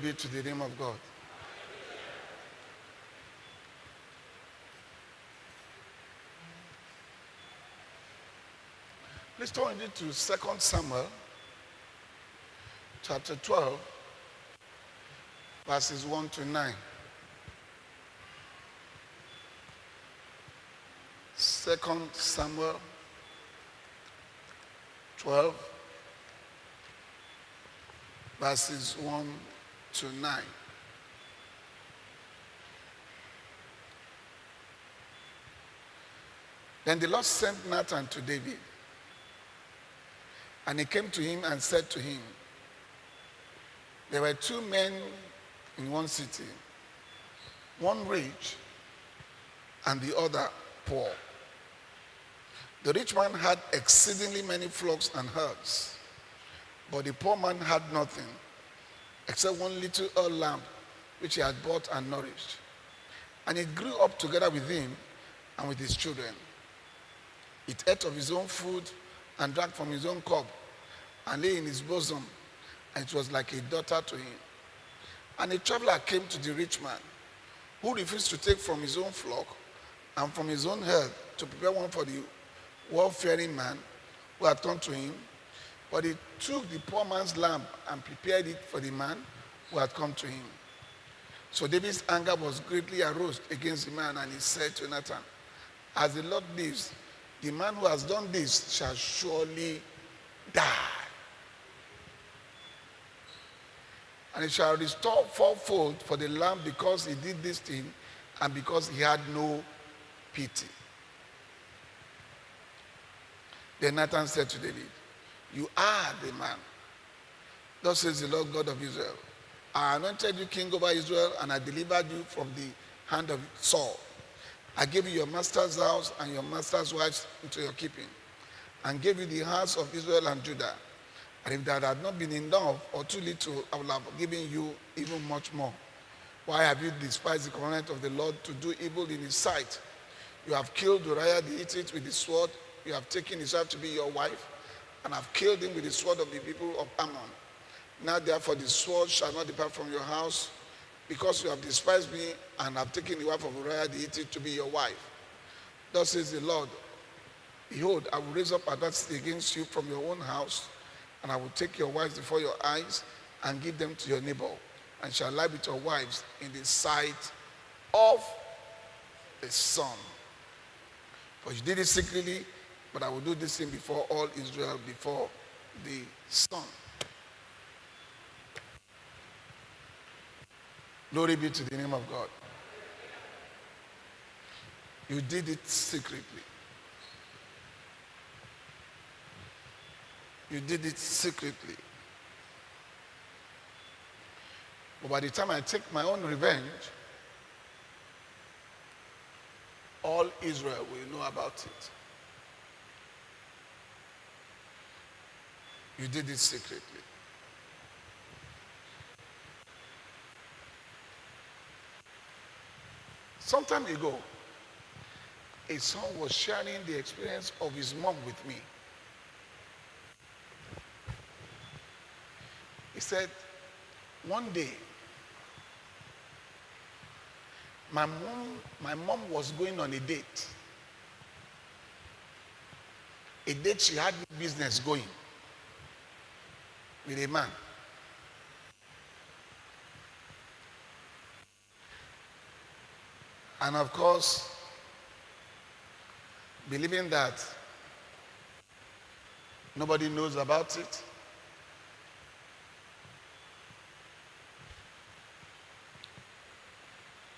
be to the name of God. Please turn it to 2 Samuel chapter 12, verses 1 to 9. 2 Samuel 12, verses 1 to 9. Then the Lord sent Nathan to David, and he came to him and said to him, there were two men in one city, one rich and the other poor. The rich man had exceedingly many flocks and herds, but the poor man had nothing except one little lamb which he had bought and nourished. And it grew up together with him and with his children. It ate of his own food and drank from his own cup and lay in his bosom, and it was like a daughter to him. And a traveler came to the rich man, who refused to take from his own flock and from his own herd to prepare one for the well-faring man who had come to him. But he took the poor man's lamb and prepared it for the man who had come to him. So David's anger was greatly aroused against the man, and he said to Nathan, as the Lord lives, the man who has done this shall surely die. And he shall restore fourfold for the lamb, because he did this thing and because he had no pity. Then Nathan said to David, you are the man. Thus says the Lord God of Israel, I anointed you king over Israel, and I delivered you from the hand of Saul. I gave you your master's house and your master's wives into your keeping, and gave you the hearts of Israel and Judah. And if that had not been enough or too little, I would have given you even much more. Why have you despised the covenant of the Lord to do evil in his sight? You have killed Uriah the Hittite with the sword. You have taken his wife to be your wife, and have killed him with the sword of the people of Ammon. Now therefore the sword shall not depart from your house, because you have despised me and have taken the wife of Uriah the Hittite to be your wife. Thus says the Lord, behold, I will raise up adversity against you from your own house, and I will take your wives before your eyes and give them to your neighbor, and shall lie with your wives in the sight of the sun. For you did it secretly, but I will do this thing before all Israel, before the sun. Glory be to the name of God. You did it secretly. You did it secretly. But by the time I take my own revenge, all Israel will know about it. You did it secretly. Some time ago, a son was sharing the experience of his mom with me. He said, one day, my mom was going on a date. A date she had business going with a man. And of course, believing that nobody knows about it,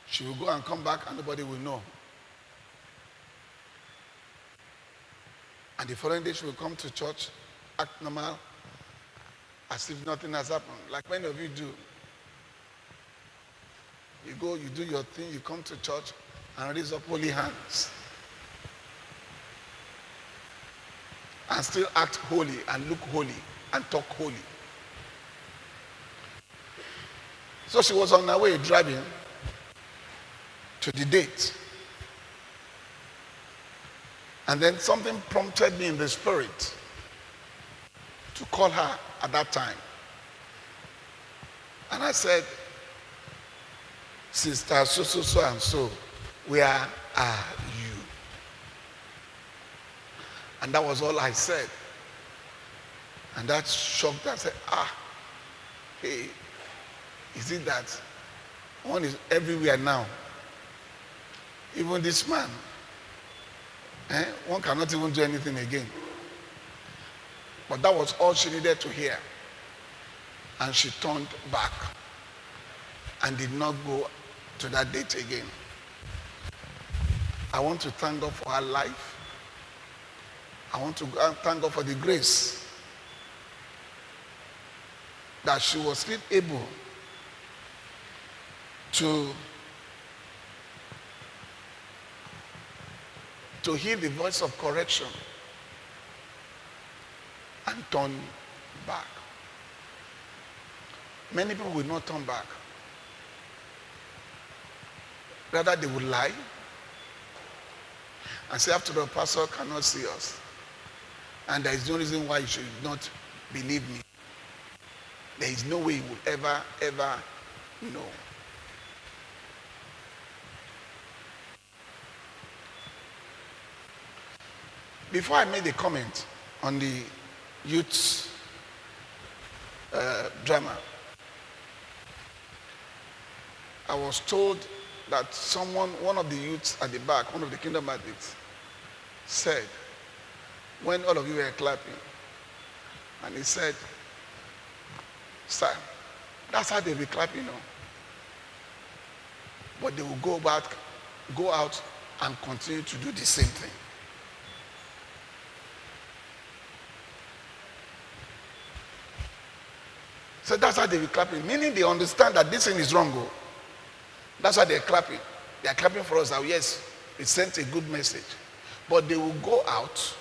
she will go and come back and nobody will know. And the following day she will come to church, act normal, as if nothing has happened, like many of you do. You go, you do your thing, you come to church and raise up holy hands. And still act holy and look holy and talk holy. So she was on her way driving to the date. And then something prompted me in the spirit to call her at that time. And I said, Sister so and so, where are you? And that was all I said. And that shocked her. I said, hey, is it that one is everywhere now? Even this man, one cannot even do anything again. But that was all she needed to hear. And she turned back and did not go to that date again. I want to thank God for her life. I want to thank God for the grace that she was still able to hear the voice of correction and turn back. Many people will not turn back. Rather, they will lie and say, after the pastor cannot see us. And there is no reason why you should not believe me. There is no way you will ever know. Before I made a comment on the youth drama, I was told that one of the youths at the back, one of the kingdom adults, said, when all of you were clapping, and he said, sir, that's how they'll be clapping, but they will go out and continue to do the same thing. So that's how they be clapping, meaning they understand that this thing is wrong. That's why they're clapping. They're clapping for us that yes, it sent a good message. But they will go out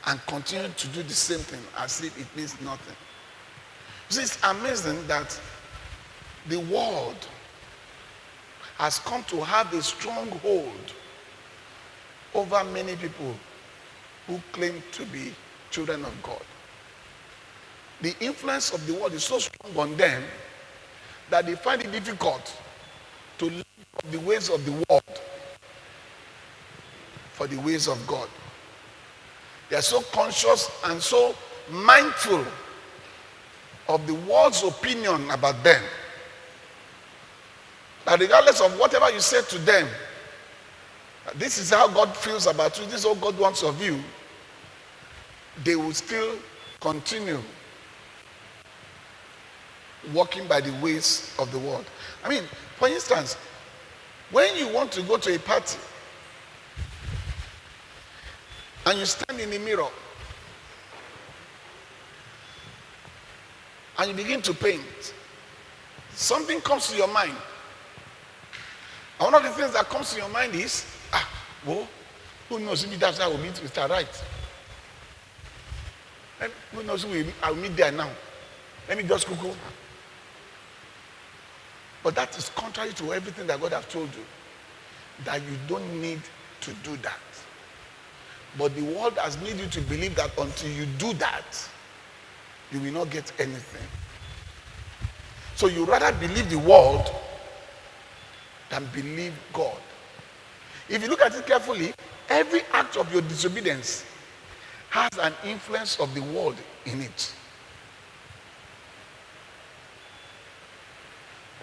and continue to do the same thing as if it means nothing. You see, it's amazing that the world has come to have a strong hold over many people who claim to be children of God. The influence of the world is so strong on them that they find it difficult to leave the ways of the world for the ways of God. They are so conscious and so mindful of the world's opinion about them that regardless of whatever you say to them, this is how God feels about you, this is what God wants of you, they will still continue walking by the ways of the world. I mean, for instance, when you want to go to a party and you stand in the mirror and you begin to paint, something comes to your mind. And one of the things that comes to your mind is, well, who knows, maybe that's how we'll meet Mr. Right. And who knows who I'll meet there now. Let me just cuckoo. But that is contrary to everything that God has told you, that you don't need to do that. But the world has made you to believe that until you do that, you will not get anything. So you rather believe the world than believe God. If you look at it carefully, every act of your disobedience has an influence of the world in it.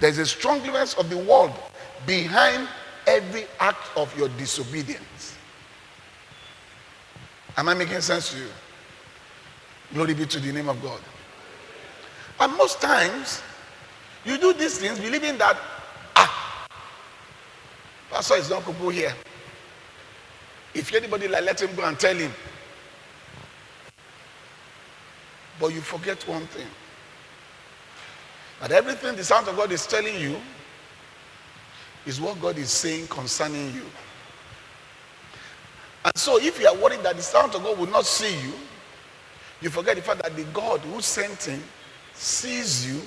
There's a strong influence of the world behind every act of your disobedience. Am I making sense to you? Glory be to the name of God. And most times, you do these things believing that, Pastor is not cuckoo here. If anybody let him go and tell him. But you forget one thing. That everything the sound of God is telling you is what God is saying concerning you. And so if you are worried that the sound of God will not see you, you forget the fact that the God who sent him sees you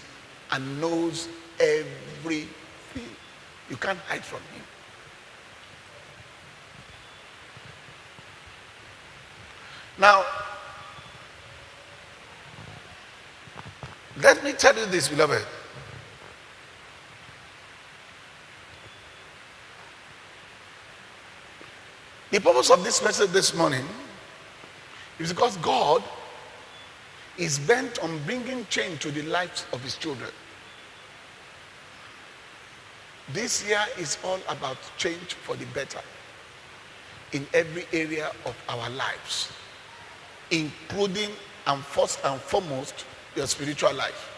and knows everything. You can't hide from him. Now, let me tell you this, beloved. The purpose of this message this morning is because God is bent on bringing change to the lives of his children. This year is all about change for the better in every area of our lives, including and first and foremost your spiritual life,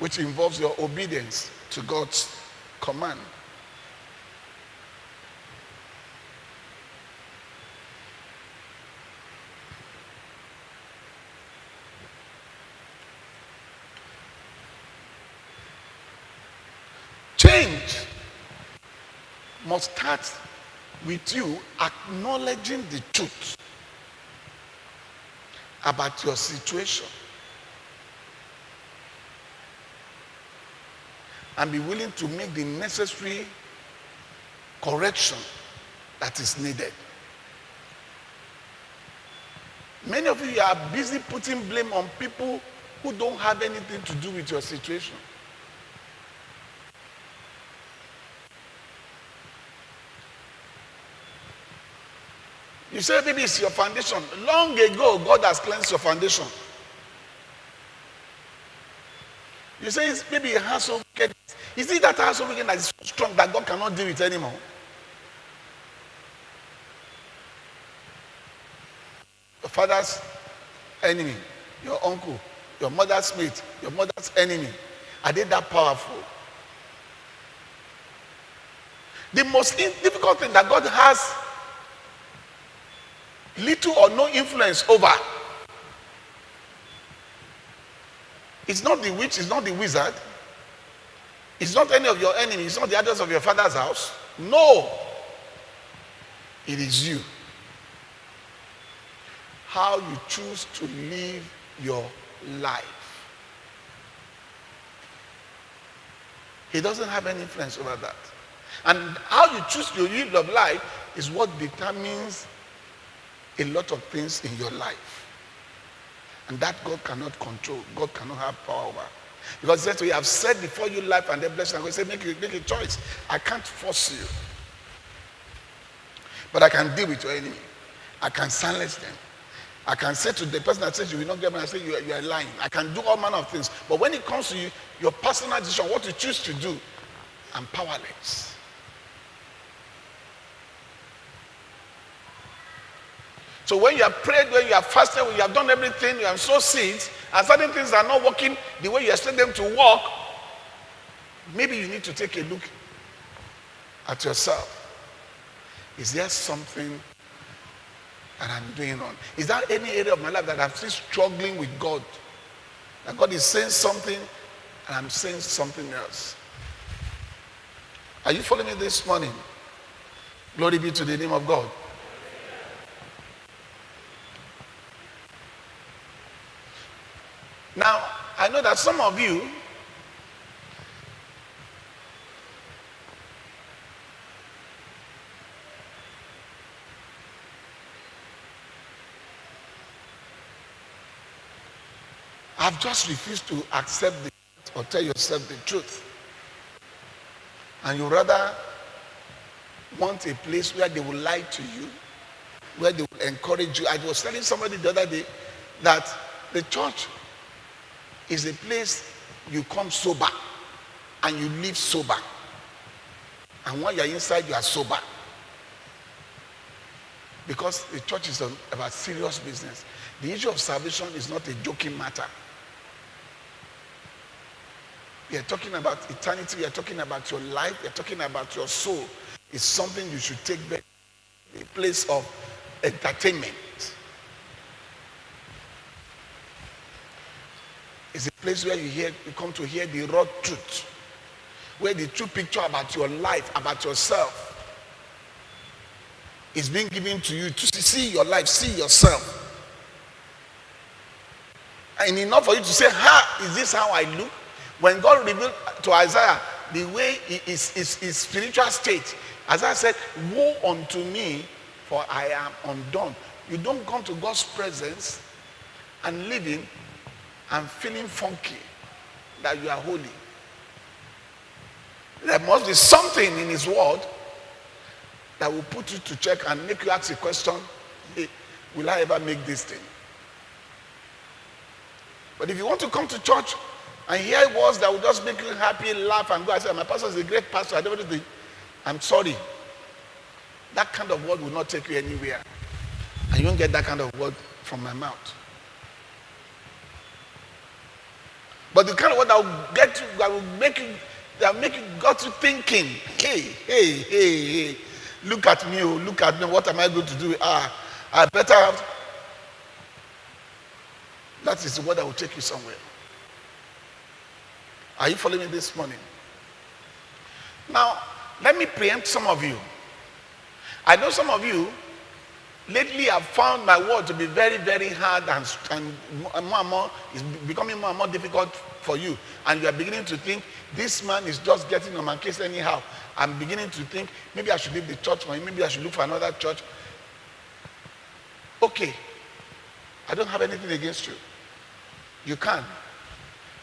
which involves your obedience to God's command. Change must start with you acknowledging the truth about your situation and be willing to make the necessary correction that is needed. Many of you are busy putting blame on people who don't have anything to do with your situation. You say maybe it's your foundation. Long ago, God has cleansed your foundation. You say it's maybe a house of wickedness. Is it that house of wickedness that is so strong that God cannot deal with anymore? Your father's enemy, your uncle, your mother's mate, your mother's enemy. Are they that powerful? The most difficult thing that God has little or no influence over, it's not the witch, it's not the wizard, it's not any of your enemies, it's not the others of your father's house. No, it is you. How you choose to live your life. He doesn't have any influence over that. And how you choose to live your life is what determines a lot of things in your life. And that God cannot control. God cannot have power over. Because he says, we have said before you life and the blessing. I'm going to say, make a choice. I can't force you. But I can deal with your enemy. I can silence them. I can say to the person that says you will not get me, I say you are lying. I can do all manner of things. But when it comes to you, your personal decision, what you choose to do, I'm powerless. So when you have prayed, when you have fasted, when you have done everything, you have sown seeds, and certain things are not working the way you expect them to work, maybe you need to take a look at yourself. Is there something that I'm doing wrong? Is there any area of my life that I'm still struggling with God? That God is saying something and I'm saying something else. Are you following me this morning? Glory be to the name of God. Now, I know that some of you have just refused to accept the truth or tell yourself the truth. And you rather want a place where they will lie to you, where they will encourage you. I was telling somebody the other day that the church is a place you come sober and you live sober. And when you're inside, you are sober. Because the church is about serious business. The issue of salvation is not a joking matter. We are talking about eternity. We are talking about your life. We are talking about your soul. It's something you should take back, a place of entertainment. It's a place where you come to hear the raw truth, where the true picture about your life, about yourself, is being given to you to see your life, see yourself. And enough for you to say, is this how I look? When God revealed to Isaiah the way his spiritual state, Isaiah said, woe unto me, for I am undone. You don't come to God's presence and living and feeling funky that you are holy. There must be something in his word that will put you to check and make you ask a question, hey, will I ever make this thing? But if you want to come to church and hear words that will just make you happy, laugh, and go and say, my pastor is a great pastor, I don't know, I'm sorry. That kind of word will not take you anywhere. And you won't get that kind of word from my mouth. But the kind of word that will get you, that will make you got you thinking, hey, look at me, what am I going to do? I better have. That is the word that will take you somewhere. Are you following me this morning? Now, let me preempt some of you. I know some of you lately have found my word to be very, very hard and more and more, it's becoming more and more difficult for you. And you are beginning to think, this man is just getting on my case anyhow. I'm beginning to think, maybe I should leave the church for him, maybe I should look for another church. Okay, I don't have anything against you. You can.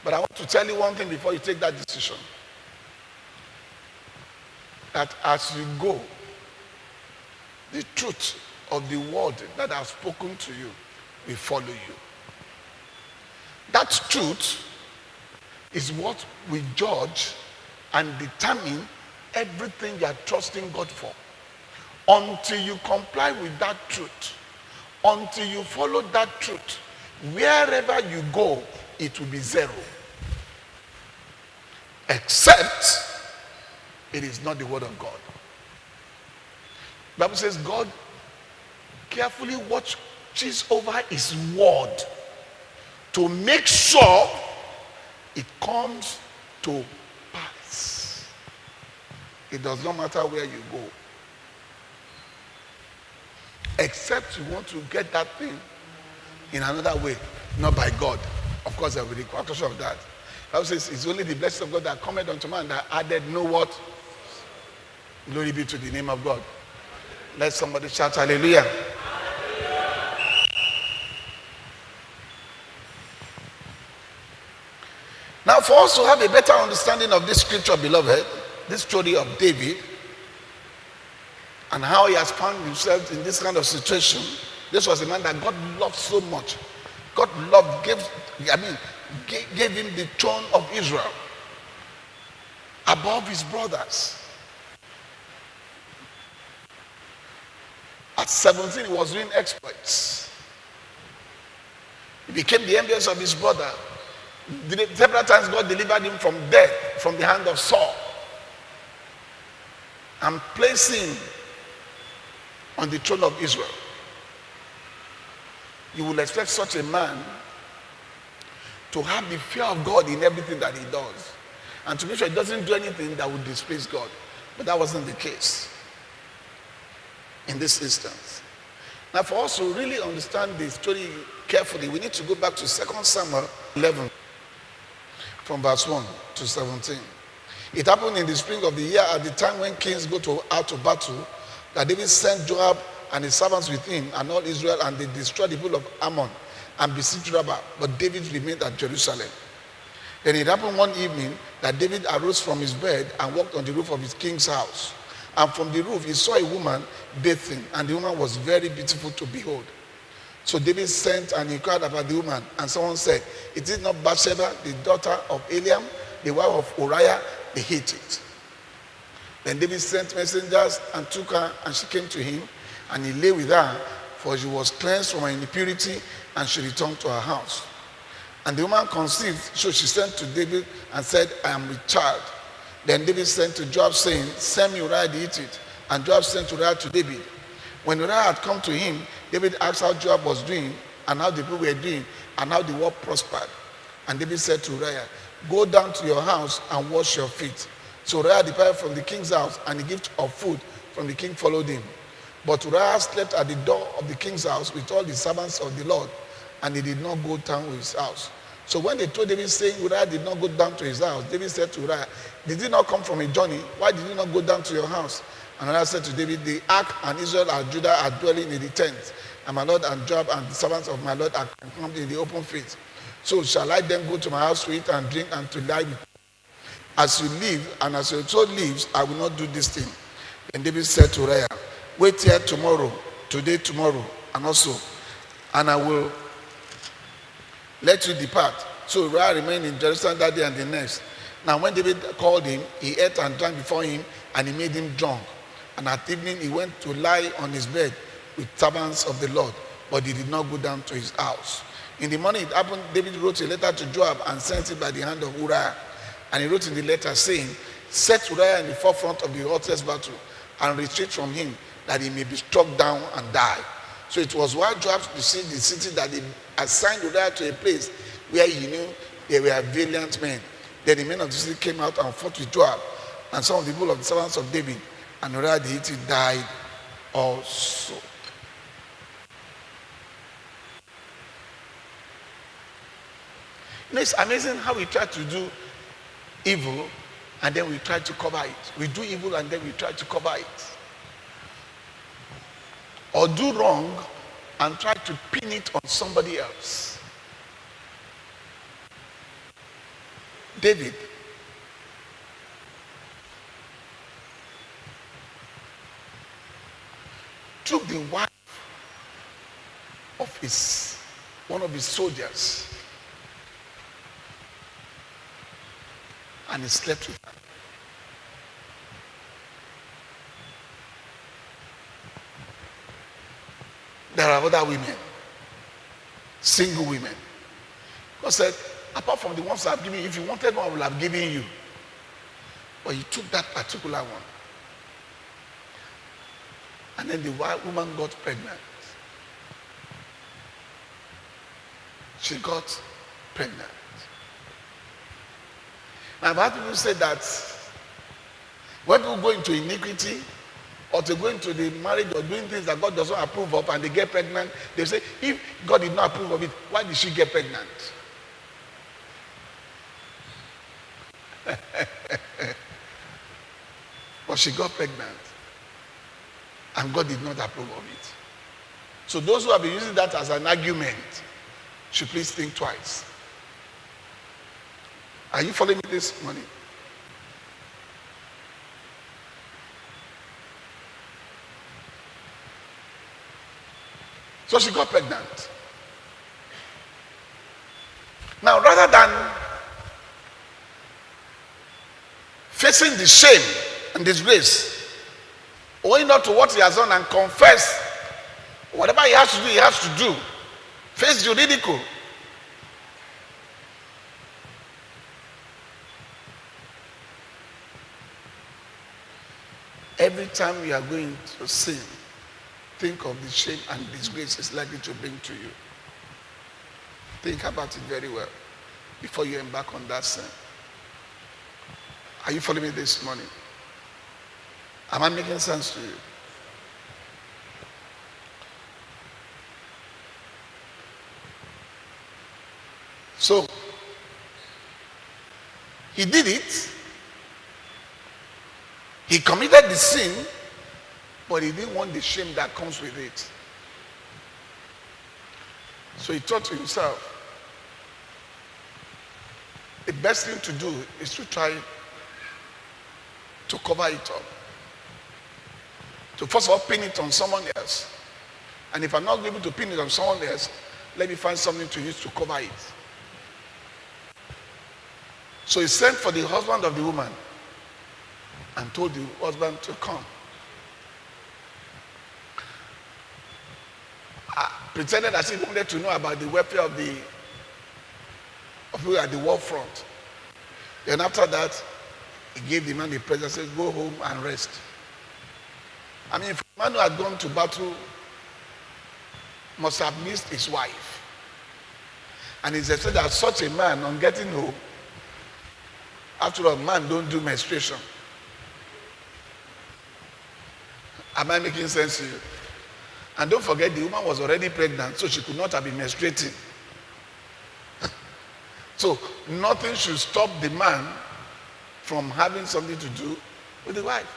But I want to tell you one thing before you take that decision. That as you go, the truth of the word that I've spoken to you will follow you. That truth is what will judge and determine everything you are trusting God for. Until you comply with that truth, until you follow that truth, wherever you go, it will be zero. Except it is not the word of God. The Bible says God carefully watches over his word to make sure it comes to pass. It does not matter where you go. Except you want to get that thing in another way, not by God. Of course, there will be repercussion of that. The Bible says it's only the blessing of God that cometh unto man that added no what? Glory be to the name of God. Let somebody shout hallelujah. Hallelujah. Now, for us to have a better understanding of this scripture, beloved, this story of David and how he has found himself in this kind of situation. This was a man that God loved so much. God loved, gave him the throne of Israel above his brothers. At 17, he was doing exploits. He became the envious of his brother. Several times God delivered him from death, from the hand of Saul, and placed him on the throne of Israel. You will expect such a man to have the fear of God in everything that he does, and to make sure he doesn't do anything that would displease God. But that wasn't the case in this instance. Now, for us to really understand the story carefully, we need to go back to 2 Samuel 11 from verse 1 to 17. It happened in the spring of the year, at the time when kings go out to battle, that David sent Joab and his servants with him and all Israel, and they destroyed the people of Ammon and besieged Rabbah. But David remained at Jerusalem. Then it happened one evening that David arose from his bed and walked on the roof of his king's house. And from the roof he saw a woman bathing, and the woman was very beautiful to behold. So David sent and inquired about the woman, and someone said, "Is it not Bathsheba, the daughter of Eliam, the wife of Uriah the Hittite?" Then David sent messengers and took her, and she came to him, and he lay with her, for she was cleansed from her impurity, and she returned to her house. And the woman conceived, so she sent to David and said, "I am with child." Then David sent to Joab, saying, "Send me Uriah the Hittite." And Joab sent Uriah to David. When Uriah had come to him, David asked how Joab was doing, and how the people were doing, and how the war prospered. And David said to Uriah, "Go down to your house and wash your feet." So Uriah departed from the king's house, and the gift of food from the king followed him. But Uriah slept at the door of the king's house with all the servants of the Lord, and he did not go down to his house. So when they told David, saying Uriah did not go down to his house, David said to Uriah, "Did he not come from a journey? Why did he not go down to your house?" And Uriah said to David, "The ark and Israel and Judah are dwelling in the tents, and my lord and Joab and the servants of my lord are camped in the open field. So shall I then go to my house to eat and drink and to lie with you? As you live, and as your soul lives, I will not do this thing." And David said to Uriah, wait here today, tomorrow, and also, and I will let you depart. So Uriah remained in Jerusalem that day and the next. Now when David called him, he ate and drank before him, and he made him drunk. And at evening he went to lie on his bed with servants of the Lord, but he did not go down to his house. In the morning it happened, David wrote a letter to Joab and sent it by the hand of Uriah. And he wrote in the letter saying, set Uriah in the forefront of the hottest battle and retreat from him, that he may be struck down and die. So it was while Joab besieged the city that he assigned Uriah to a place where he knew there were valiant men. Then the men of the city came out and fought with Joab and some of the people of the servants of David, and Uriah the Hittite died also. You know, it's amazing how we try to do evil and then we try to cover it. We do evil and then we try to cover it. Or do wrong and try to pin it on somebody else. David took the wife of one of his soldiers and he slept with her. There are other women, single women. God said, apart from the ones I've given you, if you wanted one, I will have given you. But he took that particular one. And then the woman got pregnant. She got pregnant. Now, I've heard people say that when people go into iniquity or to go into the marriage or doing things that God doesn't approve of and they get pregnant, they say, if God did not approve of it, why did she get pregnant? But she got pregnant and God did not approve of it. So those who have been using that as an argument should please think twice. Are you following me this morning? So she got pregnant. Now, rather than facing the shame and disgrace, owing up to what he has done and confess whatever he has to do, he has to do. Face the ridicule. Every time you are going to sin, think of the shame and disgrace it's likely to bring to you. Think about it very well before you embark on that sin. Are you following me this morning? Am I making sense to you? So, he did it. He committed the sin, but he didn't want the shame that comes with it. So he thought to himself, the best thing to do is to try to cover it up. To first of all pin it on someone else. And if I'm not able to pin it on someone else, let me find something to use to cover it. So he sent for the husband of the woman and told the husband to come. Pretended as if he wanted to know about the welfare of people at the war front. Then after that, he gave the man the present and said, go home and rest. I mean, if a man who had gone to battle must have missed his wife. And he said that such a man, on getting home, after all, man don't do menstruation. Am I making sense to you? And don't forget, the woman was already pregnant, so she could not have been menstruating. So nothing should stop the man from having something to do with the wife.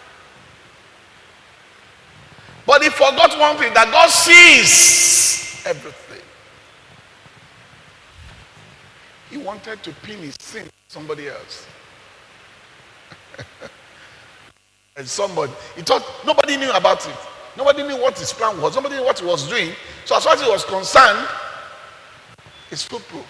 But he forgot one thing, that God sees everything. He wanted to pin his sin on somebody else. And somebody, he thought nobody knew about it. Nobody knew what his plan was. Nobody knew what he was doing. So as far as he was concerned, it's foolproof.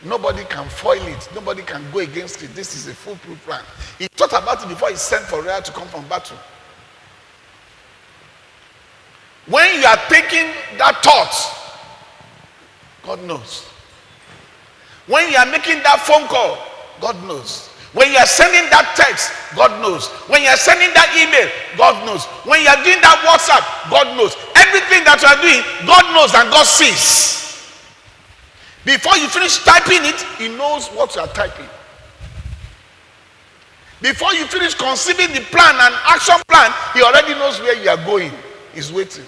Nobody can foil it. Nobody can go against it. This is a foolproof plan. He thought about it before he sent for Uriah to come from battle. When you are taking that thought, God knows. When you are making that phone call, God knows. When you are sending that text, God knows. When you are sending that email, God knows. When you are doing that WhatsApp, God knows. Everything that you are doing, God knows and God sees. Before you finish typing it, He knows what you are typing. Before you finish conceiving the plan and action plan, He already knows where you are going. He's waiting.